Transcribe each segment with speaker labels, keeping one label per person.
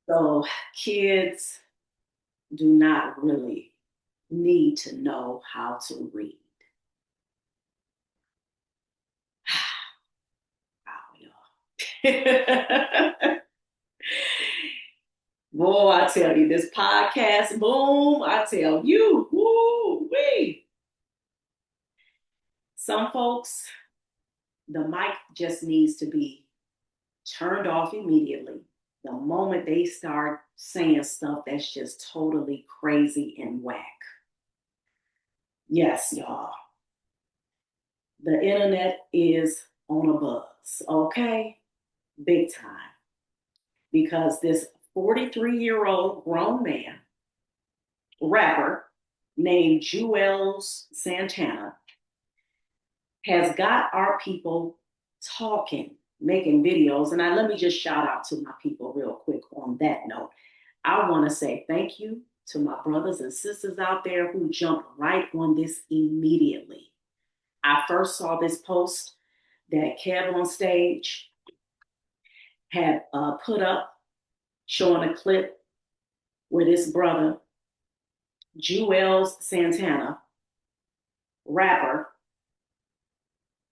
Speaker 1: So kids do not really need to know how to read. Wow, y'all. Boy, I tell you, this podcast boom, I tell you, woo wee. Some folks, the mic just needs to be turned off immediately the moment they start saying stuff that's just totally crazy and whack. Yes, y'all. The internet is on a buzz, okay? Big time. Because this 43-year-old grown man, rapper named Juelz Santana, has got our people talking, making videos. And let me just shout out to my people real quick on that note. I want to say thank you to my brothers and sisters out there who jumped right on this immediately. I first saw this post that Kev on stage had put up showing a clip where this brother, Juelz Santana, rapper,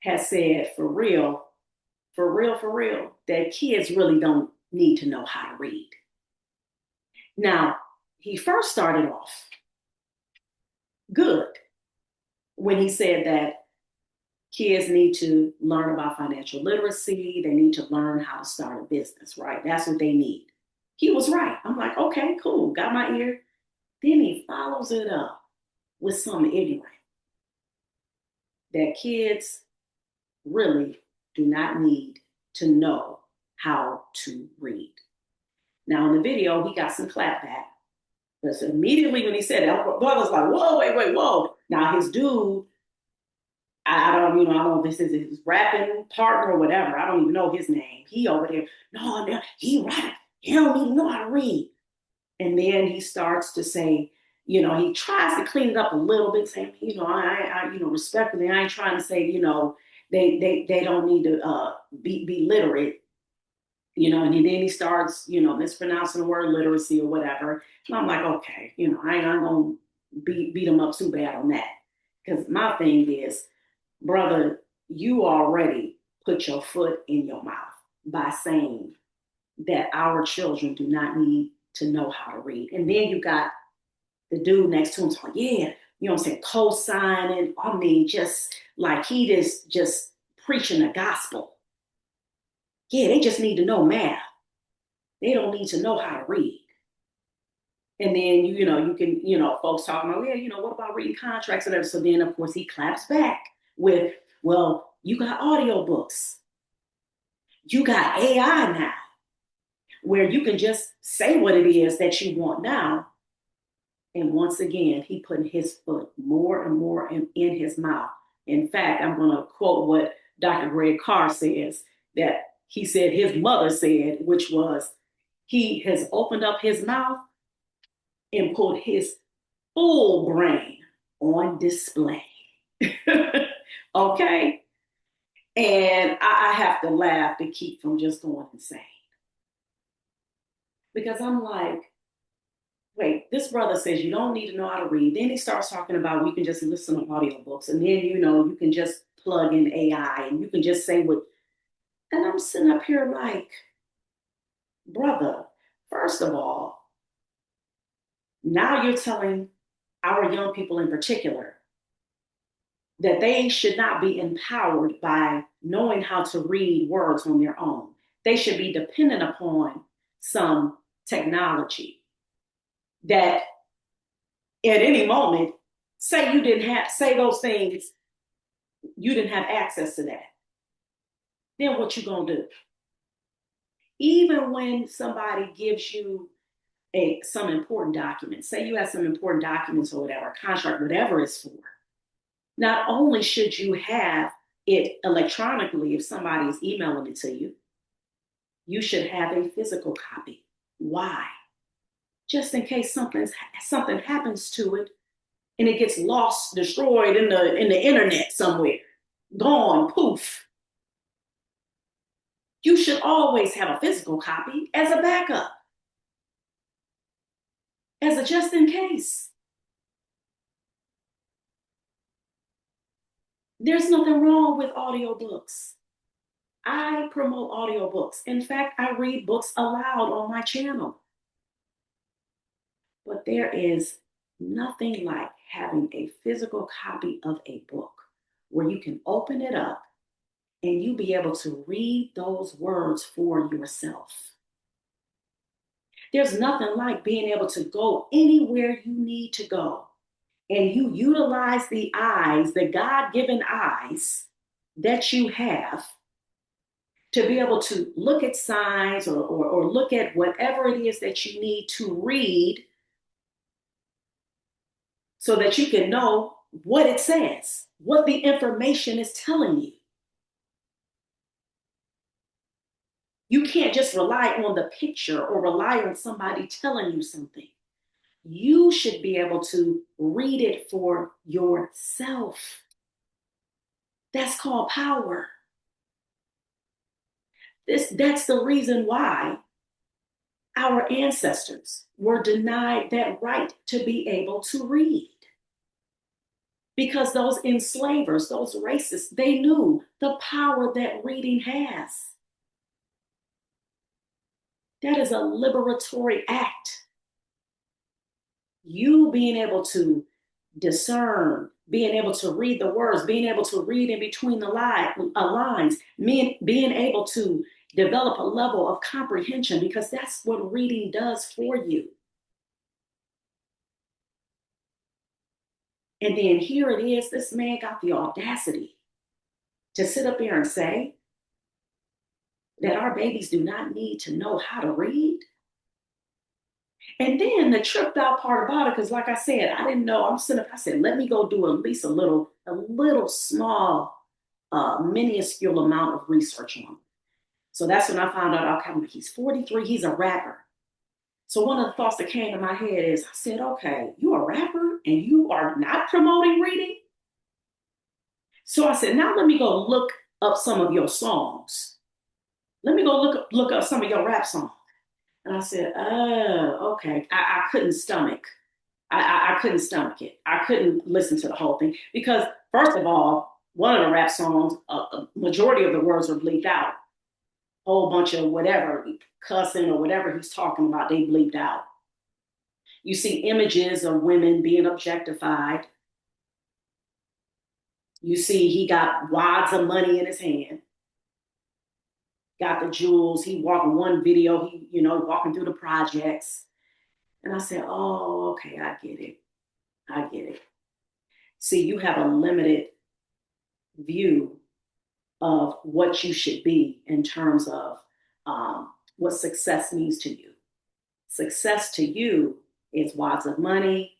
Speaker 1: has said for real, that kids really don't need to know how to read. Now, he first started off good when he said that kids need to learn about financial literacy. They need to learn how to start a business, right? That's what they need. He was right. I'm like, okay, cool, got my ear. Then he follows it up with some ignorant that kids really do not need to know how to read. Now, in the video, he got some clapback. But immediately when he said it, brother's like, whoa, wait, wait, whoa. Now, his dude, I don't know if this is his rapping partner or whatever. I don't even know his name. He over there, no, he right. He don't even know how to read. And then he starts to say, he tries to clean it up a little bit, saying, respectfully, I ain't trying to say, they don't need to be literate, and then he starts, mispronouncing the word literacy or whatever. And I'm like, okay, I ain't gonna beat him up too bad on that. Because my thing is, brother, you already put your foot in your mouth by saying that our children do not need to know how to read. And then you got the dude next to him talking, yeah, I'm saying, co-signing. I mean, just like he is just preaching the gospel. Yeah, they just need to know math. They don't need to know how to read. And then, you can, folks talking about, yeah, what about reading contracts and everything? So then, of course, he claps back with, well, you got audiobooks. You got AI now, where you can just say what it is that you want now. And once again, he putting his foot more and more in his mouth. In fact, I'm going to quote what Dr. Greg Carr says, that he said his mother said, which was, he has opened up his mouth and put his full brain on display. Okay? And I have to laugh to keep from just going insane. Because I'm like, wait, this brother says you don't need to know how to read. Then he starts talking about we can just listen to audiobooks. And then, you can just plug in AI and you can just say what. And I'm sitting up here like, brother, first of all, now you're telling our young people in particular that they should not be empowered by knowing how to read words on their own. They should be dependent upon some technology that at any moment, say those things, you didn't have access to that. Then what you gonna do? Even when somebody gives you some important documents, say you have some important documents or whatever, contract, whatever it's for, not only should you have it electronically if somebody is emailing it to you, you should have a physical copy. Why? Just in case something happens to it and it gets lost, destroyed in the internet somewhere, gone, poof. You should always have a physical copy as a backup. as a just in case. There's nothing wrong with audiobooks. I promote audiobooks. In fact, I read books aloud on my channel. But there is nothing like having a physical copy of a book where you can open it up and you be able to read those words for yourself. There's nothing like being able to go anywhere you need to go and you utilize the eyes, the God given eyes that you have to be able to look at signs or look at whatever it is that you need to read so that you can know what it says, what the information is telling you. You can't just rely on the picture or rely on somebody telling you something. You should be able to read it for yourself. That's called power. That's the reason why our ancestors were denied that right to be able to read. Because those enslavers, those racists, they knew the power that reading has. That is a liberatory act. You being able to discern, being able to read the words, being able to read in between the lines, being able to develop a level of comprehension, because that's what reading does for you. And then here it is, this man got the audacity to sit up there and say that our babies do not need to know how to read. And then the tripped out part about it, because like I said, I didn't know. I'm sitting up, I said, let me go do at least a little small, minuscule amount of research on him. So that's when I found out, okay, he's 43, he's a rapper. So one of the thoughts that came to my head is, I said, okay, you're a rapper and you are not promoting reading? So I said, now let me go look up some of your songs. Let me go look up some of your rap songs. And I said, oh, okay. I couldn't stomach. I couldn't stomach it. I couldn't listen to the whole thing because, first of all, one of the rap songs, a majority of the words were bleeped out. A whole bunch of whatever, cussing or whatever he's talking about, they bleeped out. You see images of women being objectified. You see he got wads of money in his hand. Got the jewels. He walked in one video, walking through the projects. And I said, oh, okay, I get it. I get it. See, you have a limited view of what you should be in terms of what success means to you. Success to you is wads of money,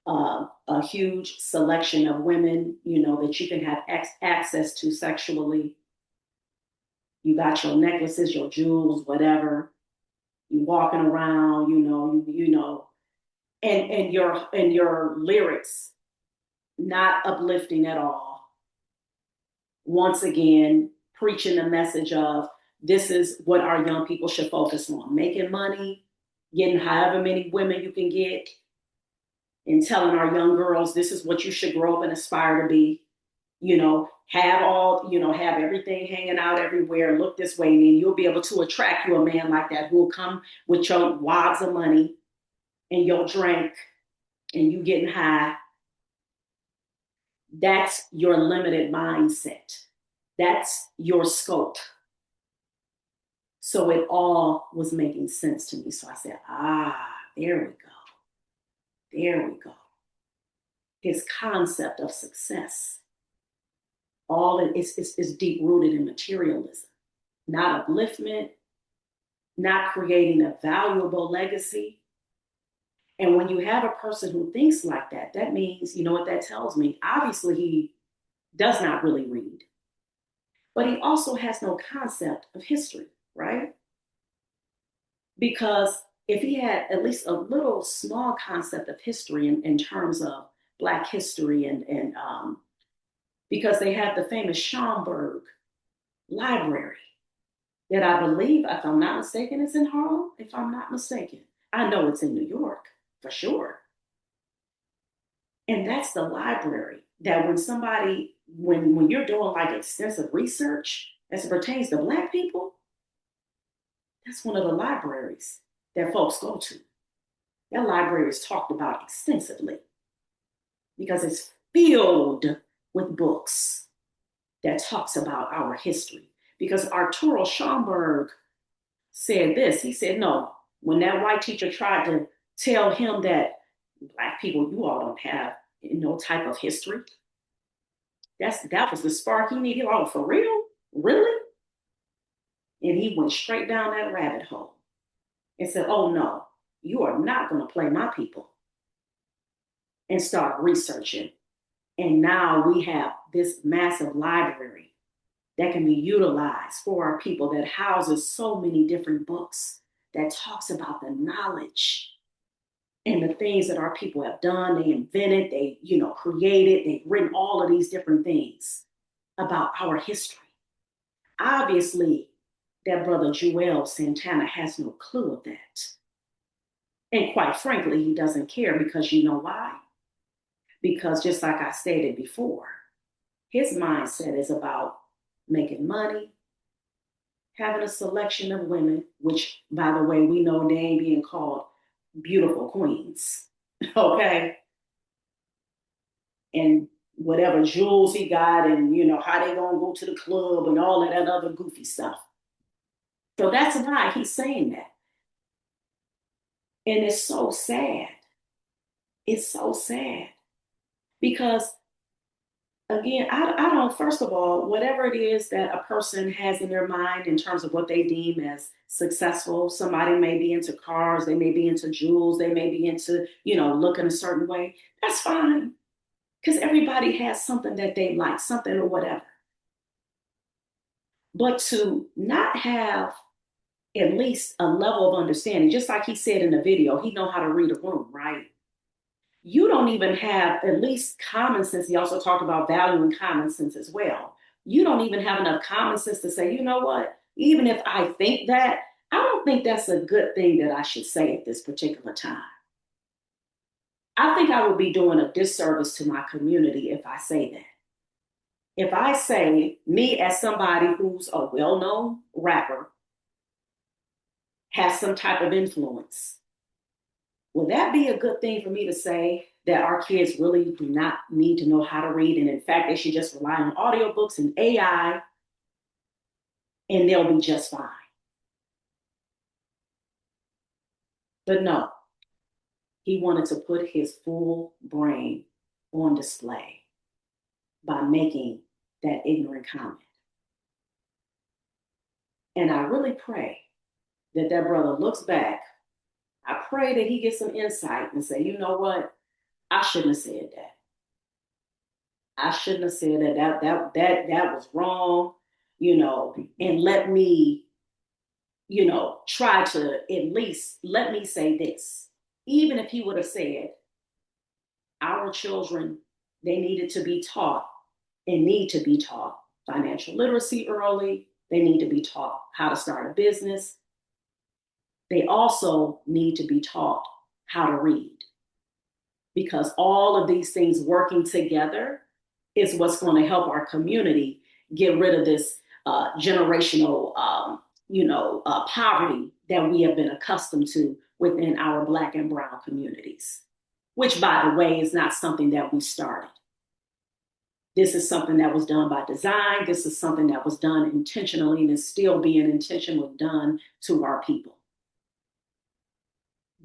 Speaker 1: a huge selection of women, that you can have access to sexually. You got your necklaces, your jewels, whatever. You walking around, and your lyrics not uplifting at all. Once again, preaching the message of this is what our young people should focus on: making money, getting however many women you can get, and telling our young girls this is what you should grow up and aspire to be. Have everything hanging out everywhere, look this way, and then you'll be able to attract you a man like that who will come with your wads of money and your drink and you getting high. That's your limited mindset. That's your scope. So it all was making sense to me. So I said, there we go. There we go. His concept of success. All is deep rooted in materialism, not upliftment, not creating a valuable legacy. And when you have a person who thinks like that, that means, you know what that tells me? Obviously, he does not really read, but he also has no concept of history, right? Because if he had at least a little small concept of history in terms of Black history and because they have the famous Schomburg Library that I believe, if I'm not mistaken, is in Harlem, if I'm not mistaken. I know it's in New York for sure. And that's the library that when somebody, when you're doing like extensive research as it pertains to Black people, that's one of the libraries that folks go to. That library is talked about extensively because it's filled with books that talks about our history. Because Arturo Schomburg said this. He said, no, when that white teacher tried to tell him that Black people, you all don't have no type of history, that was the spark he needed. Oh, for real? Really? And he went straight down that rabbit hole and said, oh no, you are not going to play my people, and start researching. And now we have this massive library that can be utilized for our people that houses so many different books that talks about the knowledge and the things that our people have done. They invented, they, created, they've written all of these different things about our history. Obviously, that brother Juelz Santana has no clue of that. And quite frankly, he doesn't care, because you know why? Because just like I stated before, his mindset is about making money, having a selection of women, which, by the way, we know they ain't being called beautiful queens, okay? And whatever jewels he got, and how they gonna go to the club and all of that other goofy stuff. So that's why he's saying that. And it's so sad. It's so sad because, again, I don't, first of all, whatever it is that a person has in their mind in terms of what they deem as successful, somebody may be into cars, they may be into jewels, they may be into, looking a certain way. That's fine, because everybody has something that they like, something or whatever. But to not have at least a level of understanding, just like he said in the video, he know how to read a room, right? You don't even have at least common sense. He also talked about valuing common sense as well. You don't even have enough common sense to say, you know what, even if I think that, I don't think that's a good thing that I should say at this particular time. I think I would be doing a disservice to my community if I say that. If I say, me as somebody who's a well-known rapper, has some type of influence, will that be a good thing for me to say, that our kids really do not need to know how to read, and in fact, they should just rely on audiobooks and AI, and they'll be just fine? But no, he wanted to put his full brain on display by making that ignorant comment. And I really pray that that brother looks back. I pray that he gets some insight and say, you know what? I shouldn't have said that. I shouldn't have said that. That was wrong, and let me, try to at least let me say this. Even if he would have said, our children, they needed to be taught and need to be taught financial literacy early. They need to be taught how to start a business. They also need to be taught how to read, because all of these things working together is what's going to help our community get rid of this generational, poverty that we have been accustomed to within our Black and Brown communities, which, by the way, is not something that we started. This is something that was done by design. This is something that was done intentionally and is still being intentionally done to our people.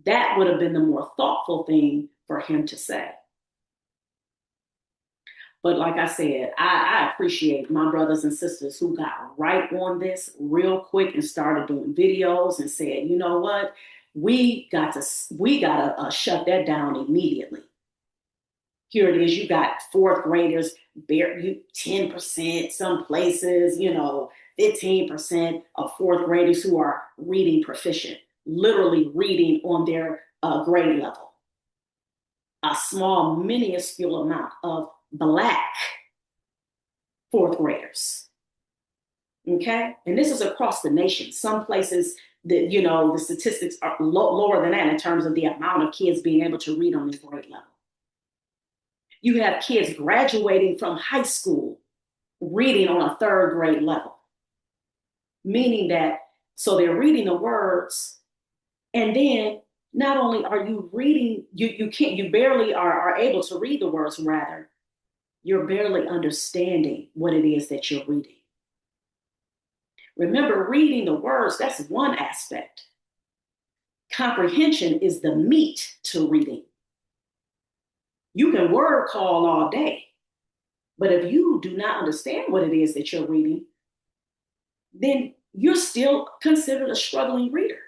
Speaker 1: That would have been the more thoughtful thing for him to say. But like I said, I appreciate my brothers and sisters who got right on this real quick and started doing videos and said, you know what, we got to shut that down immediately. Here it is. You got fourth graders, 10%, some places, 15% of fourth graders who are reading proficient, literally reading on their grade level. A small, minuscule amount of Black fourth graders. Okay? And this is across the nation. Some places the statistics are lower than that in terms of the amount of kids being able to read on this grade level. You have kids graduating from high school reading on a third grade level, meaning that so they're reading the words, and then not only are you reading, you barely are able to read the words, rather, you're barely understanding what it is that you're reading. Remember, reading the words, that's one aspect. Comprehension is the meat to reading. You can word call all day, but if you do not understand what it is that you're reading, then you're still considered a struggling reader.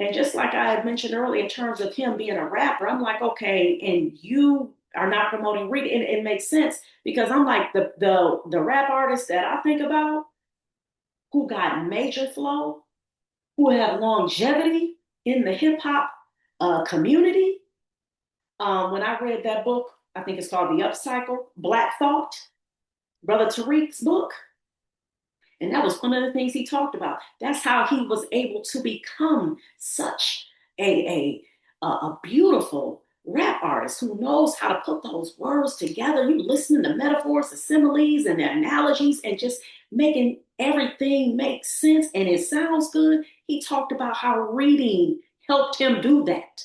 Speaker 1: And just like I had mentioned earlier, in terms of him being a rapper, I'm like, okay, and you are not promoting reading. It makes sense because I'm like the rap artists that I think about who got major flow, who have longevity in the hip hop community. When I read that book, I think it's called The Upcycle, Black Thought, Brother Tariq's book. And that was one of the things he talked about. That's how he was able to become such a beautiful rap artist who knows how to put those words together. You listen to metaphors, the similes, and the analogies, and just making everything make sense. And it sounds good. He talked about how reading helped him do that.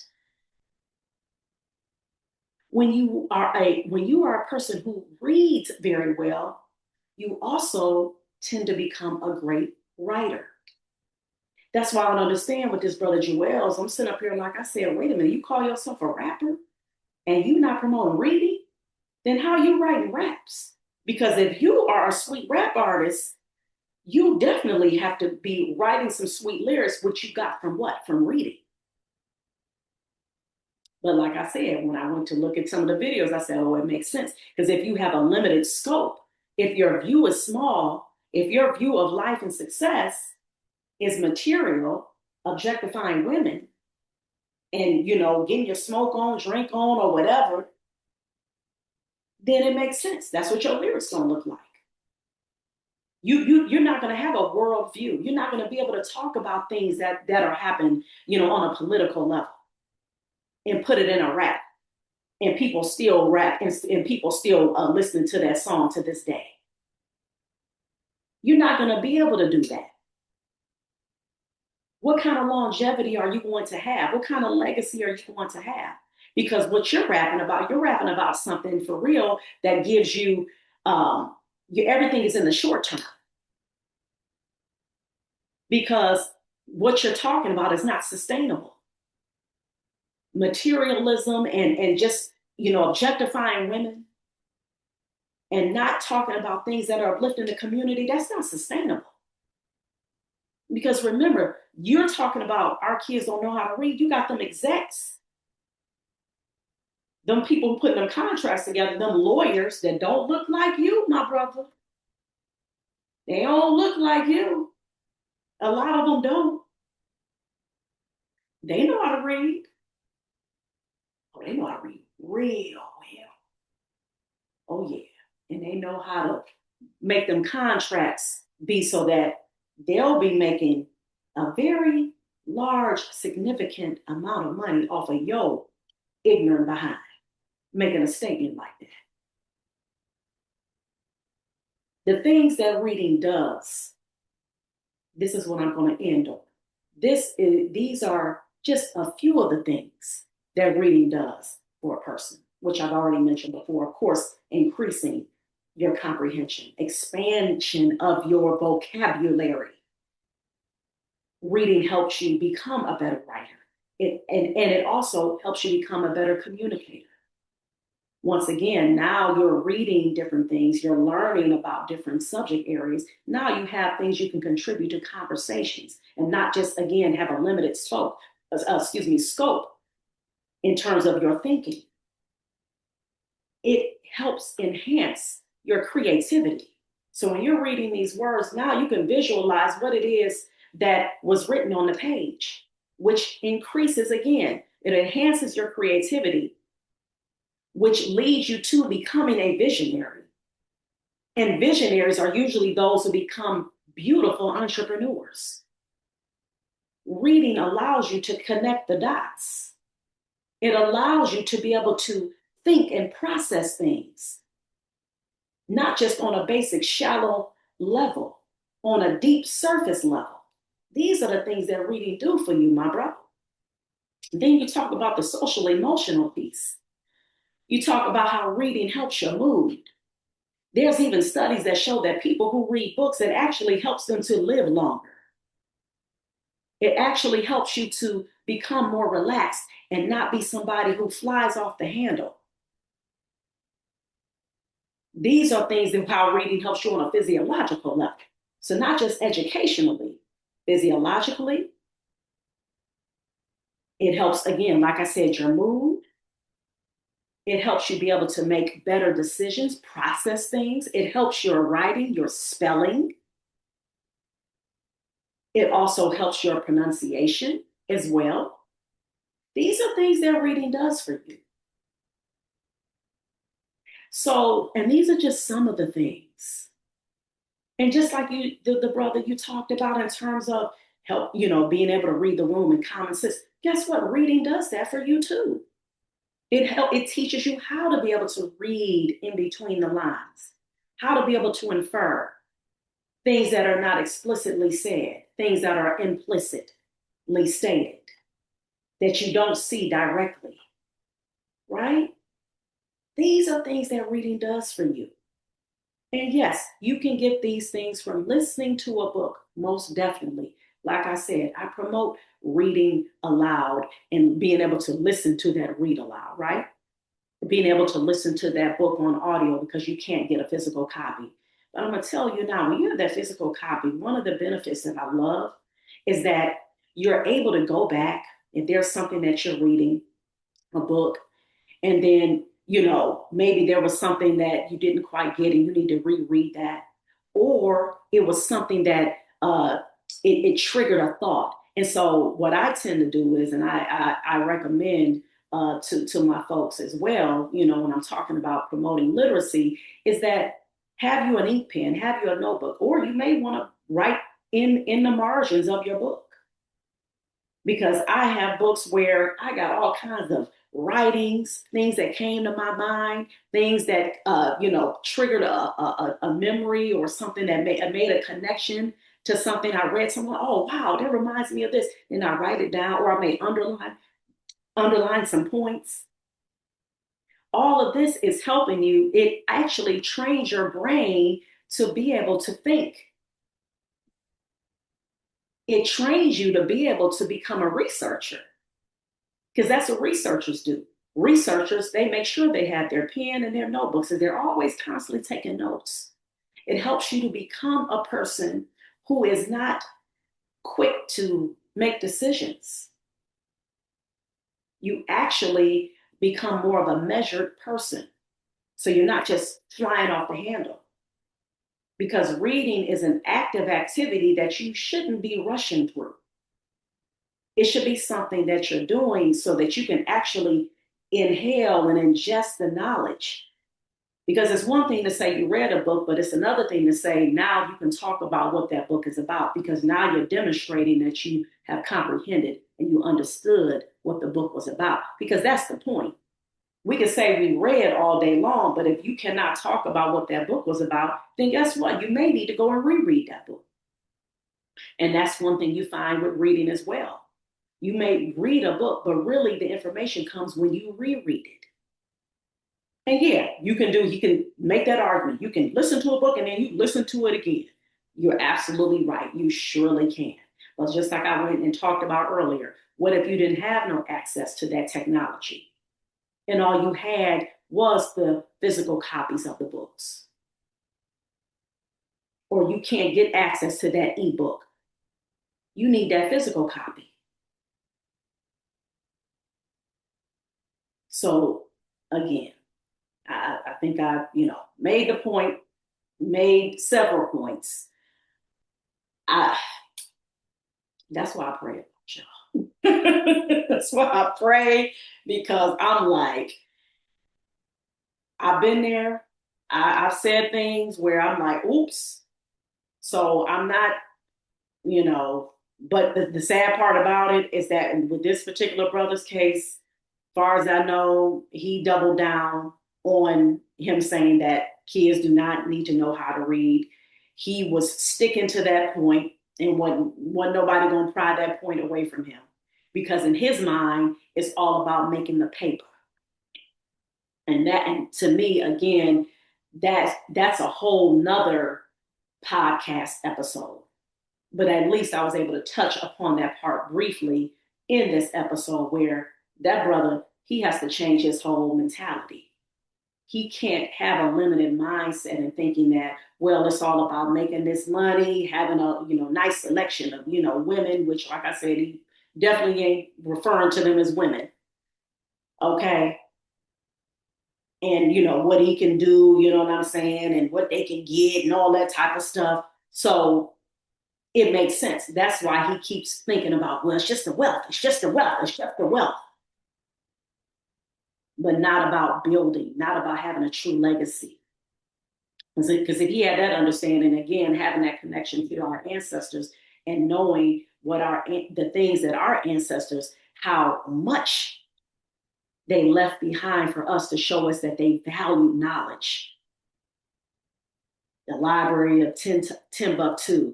Speaker 1: When you are a person who reads very well, you also tend to become a great writer. That's why I don't understand with this brother Juelz. I'm sitting up here like I said, wait a minute, you call yourself a rapper and you not promoting reading? Then how are you writing raps? Because if you are a sweet rap artist, you definitely have to be writing some sweet lyrics, which you got from what? From reading. But like I said, when I went to look at some of the videos, I said, oh, it makes sense. Because if you have a limited scope, if your view is small, if your view of life and success is material, objectifying women, and getting your smoke on, drink on, or whatever, then it makes sense. That's what your lyrics gonna look like. You're not gonna have a world view. You're not gonna be able to talk about things that are happening, on a political level, and put it in a rap, and people still rap, and people still listen to that song to this day. You're not going to be able to do that. What kind of longevity are you going to have? What kind of legacy are you going to have? Because what you're rapping about something for real that gives you, everything is in the short term. Because what you're talking about is not sustainable. Materialism and just, objectifying women and not talking about things that are uplifting the community, that's not sustainable. Because remember, you're talking about our kids don't know how to read. You got them execs, them people putting them contracts together, them lawyers that don't look like you, my brother. They don't look like you. A lot of them don't. They know how to read. Oh, they know how to read real well. Oh, yeah. And they know how to make them contracts be so that they'll be making a very large, significant amount of money off of your ignorant behind, making a statement like that. The things that reading does, this is what I'm going to end on. These are just a few of the things that reading does for a person, which I've already mentioned before. Of course, increasing your comprehension, expansion of your vocabulary. Reading helps you become a better writer. And it also helps you become a better communicator. Once again, now you're reading different things, you're learning about different subject areas. Now you have things you can contribute to conversations and not just, again, have a limited scope in terms of your thinking. It helps enhance your creativity. So when you're reading these words, now you can visualize what it is that was written on the page, which increases, again, it enhances your creativity, which leads you to becoming a visionary. And visionaries are usually those who become beautiful entrepreneurs. reading allows you to connect the dots. It allows you to be able to think and process things, not just on a basic, shallow level, on a deep surface level. These are the things that reading do for you, my brother. Then you talk about the social emotional piece. You talk about how reading helps your mood. There's even studies that show that people who read books, it actually helps them to live longer. It actually helps you to become more relaxed and not be somebody who flies off the handle. These are things that how reading helps you on a physiological level. So not just educationally, physiologically, it helps, again, like I said, your mood. It helps you be able to make better decisions, process things. It helps your writing, your spelling. It also helps your pronunciation as well. These are things that reading does for you. So, and these are just some of the things. And just like you, the brother you talked about in terms of help, being able to read the room and common sense, guess what? Reading does that for you too. It teaches you how to be able to read in between the lines, how to be able to infer things that are not explicitly said, things that are implicitly stated, that you don't see directly, right? These are things that reading does for you. And yes, you can get these things from listening to a book, most definitely. Like I said, I promote reading aloud and being able to listen to that read aloud, right? Being able to listen to that book on audio because you can't get a physical copy. But I'm going to tell you now, when you have that physical copy, one of the benefits that I love is that you're able to go back if there's something that you're reading, a book, and then maybe there was something that you didn't quite get and you need to reread that, or it was something that it triggered a thought. And so what I tend to do is, and I recommend to my folks as well, when I'm talking about promoting literacy, is that have you an ink pen, have you a notebook, or you may want to write in the margins of your book, because I have books where I got all kinds of writings, things that came to my mind, things that triggered a memory or something that made a connection to something I read. Someone, oh wow, that reminds me of this. Then I write it down, or I may underline some points. All of this is helping you. It actually trains your brain to be able to think. It trains you to be able to become a researcher, because that's what researchers do. Researchers, they make sure they have their pen and their notebooks, and they're always constantly taking notes. It helps you to become a person who is not quick to make decisions. You actually become more of a measured person. So you're not just flying off the handle. Because reading is an active activity that you shouldn't be rushing through. It should be something that you're doing so that you can actually inhale and ingest the knowledge. Because it's one thing to say you read a book, but it's another thing to say now you can talk about what that book is about, because now you're demonstrating that you have comprehended and you understood what the book was about. Because that's the point. We can say we read all day long, but if you cannot talk about what that book was about, then guess what? You may need to go and reread that book. And that's one thing you find with reading as well. You may read a book, but really the information comes when you reread it. And yeah, you can make that argument. You can listen to a book and then you listen to it again. You're absolutely right. You surely can. But just like I went and talked about earlier, what if you didn't have no access to that technology and all you had was the physical copies of the books? Or you can't get access to that ebook. You need that physical copy. So again, I think I, made the point, made several points. I That's why I pray about y'all. That's why I pray, because I'm like, I've been there. I've said things where I'm like, oops. So I'm not, you know, But the sad part about it is that with this particular brother's case, far as I know, he doubled down on him saying that kids do not need to know how to read. He was sticking to that point and wasn't nobody going to pry that point away from him because in his mind, it's all about making the paper. And to me, again, that's a whole nother podcast episode. But at least I was able to touch upon that part briefly in this episode where that brother, he has to change his whole mentality. He can't have a limited mindset and thinking that, well, it's all about making this money, having a nice selection of women, which, like I said, he definitely ain't referring to them as women. Okay. And what he can do, you know what I'm saying, and what they can get and all that type of stuff. So it makes sense. That's why he keeps thinking about, well, it's just the wealth, it's just the wealth, it's just the wealth. But not about building, not about having a true legacy. Because if he had that understanding, again, having that connection to our ancestors and knowing the things that our ancestors, how much they left behind for us to show us that they value knowledge. The Library of Timbuktu,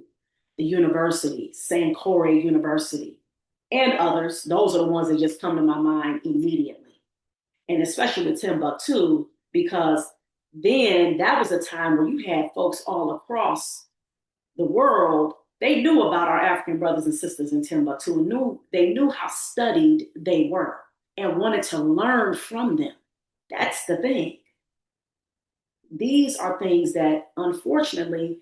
Speaker 1: the university, Sankore University, and others. Those are the ones that just come to my mind immediately. And especially with Timbuktu, because then that was a time where you had folks all across the world. They knew about our African brothers and sisters in Timbuktu and they knew how studied they were and wanted to learn from them. That's the thing. These are things that, unfortunately,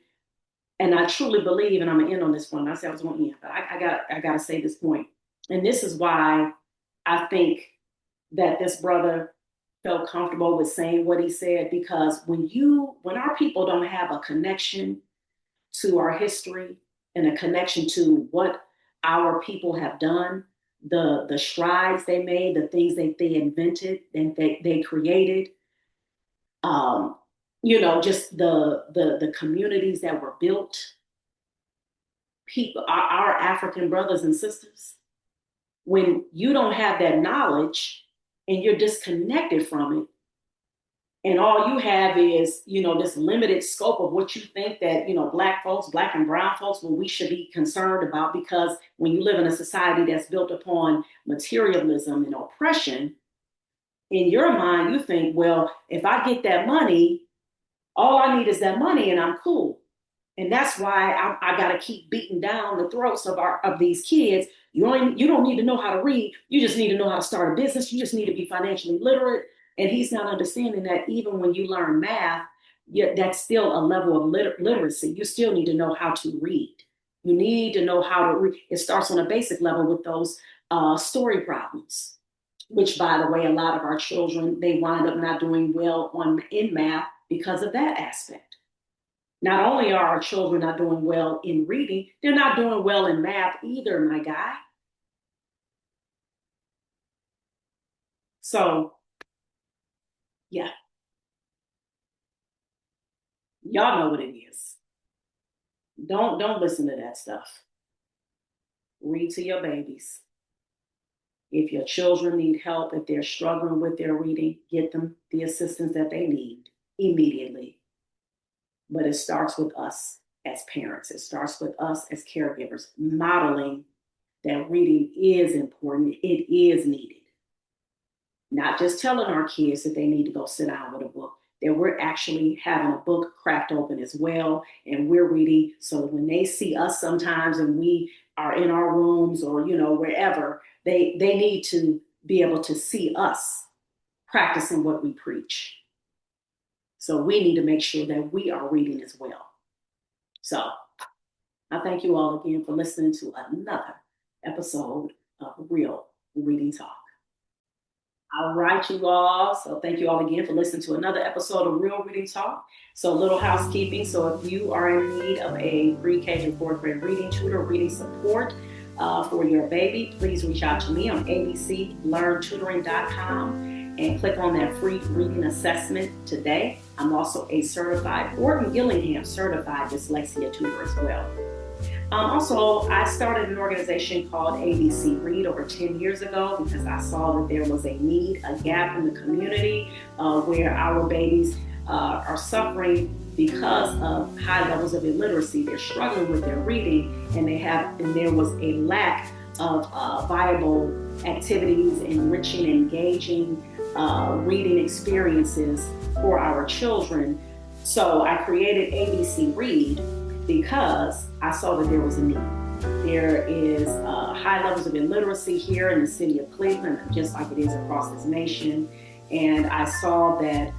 Speaker 1: and I truly believe, and I'm gonna end on this one. I said I was gonna end, but I gotta say this point. And this is why I think that this brother felt comfortable with saying what he said, because when our people don't have a connection to our history and a connection to what our people have done, the strides they made, the things that they invented and they created, just the communities that were built, people, our African brothers and sisters, when you don't have that knowledge and you're disconnected from it, and all you have is, this limited scope of what you think that, Black folks, Black and brown folks, what we should be concerned about, because when you live in a society that's built upon materialism and oppression, in your mind, you think, well, if I get that money, all I need is that money and I'm cool. And that's why I got to keep beating down the throats of these kids. You don't need to know how to read. You just need to know how to start a business. You just need to be financially literate. And he's not understanding that even when you learn math, that's still a level of literacy. You still need to know how to read. You need to know how to read. It starts on a basic level with those story problems, which, by the way, a lot of our children, they wind up not doing well in math because of that aspect. Not only are our children not doing well in reading, they're not doing well in math either, my guy. So, yeah, y'all know what it is. Don't listen to that stuff. Read to your babies. If your children need help, if they're struggling with their reading, get them the assistance that they need immediately. But it starts with us as parents. It starts with us as caregivers, modeling that reading is important. It is needed. Not just telling our kids that they need to go sit down with a book, that we're actually having a book cracked open as well. And we're reading so that when they see us sometimes and we are in our rooms or, wherever, they need to be able to see us practicing what we preach. So we need to make sure that we are reading as well. So I thank you all again for listening to another episode of Real Reading Talk. All right, you all. So thank you all again for listening to another episode of Real Reading Talk. So a little housekeeping. So if you are in need of a pre-K and fourth grade reading tutor, reading support for your baby, please reach out to me on abclearntutoring.com and click on that free reading assessment today. I'm also a certified Gordon Gillingham certified dyslexia tutor as well. Also, I started an organization called ABC Read over 10 years ago because I saw that there was a need, a gap in the community where our babies are suffering because of high levels of illiteracy. They're struggling with their reading, and there was a lack of viable activities, enriching, engaging reading experiences for our children. So I created ABC Read because I saw that there was a need. There is high levels of illiteracy here in the city of Cleveland, just like it is across this nation. And I saw that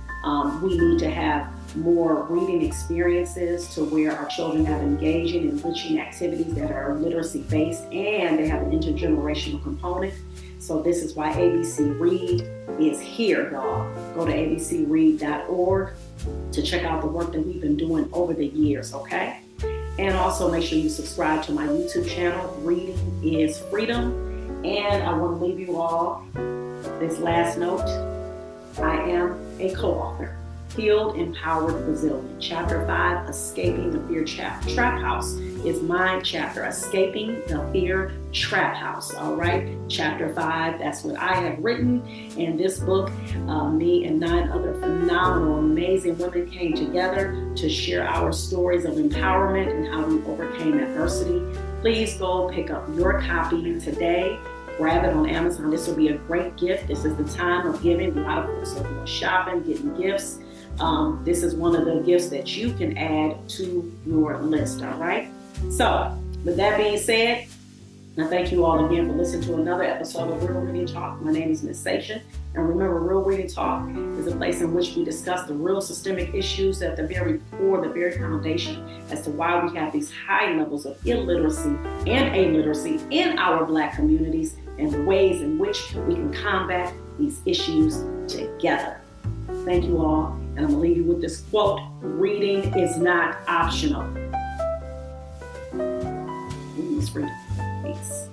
Speaker 1: we need to have more reading experiences to where our children have engaging, enriching activities that are literacy based, and they have an intergenerational component. So this is why ABC Read is here, y'all. Go to abcread.org to check out the work that we've been doing over the years, okay? And also make sure you subscribe to my YouTube channel, Reading is Freedom. And I want to leave you all this last note. I am a co-author. Healed, Empowered, Resilient. Chapter 5, Escaping the Fear Trap House is my chapter, Escaping the Fear Trap House. All right, Chapter 5, that's what I have written. And this book, me and 9 other phenomenal, amazing women came together to share our stories of empowerment and how we overcame adversity. Please go pick up your copy today. Grab it on Amazon. This will be a great gift. This is the time of giving. A lot of folks are doing shopping, getting gifts. This is one of the gifts that you can add to your list, all right? So, with that being said, I thank you all again for listening to another episode of Real Reading Talk. My name is Ms. Sation, and remember, Real Reading Talk is a place in which we discuss the real systemic issues at the very core, the very foundation as to why we have these high levels of illiteracy and illiteracy in our Black communities and the ways in which we can combat these issues together. Thank you all, and I'm going to leave you with this quote: reading is not optional. Reading is freedom. Peace.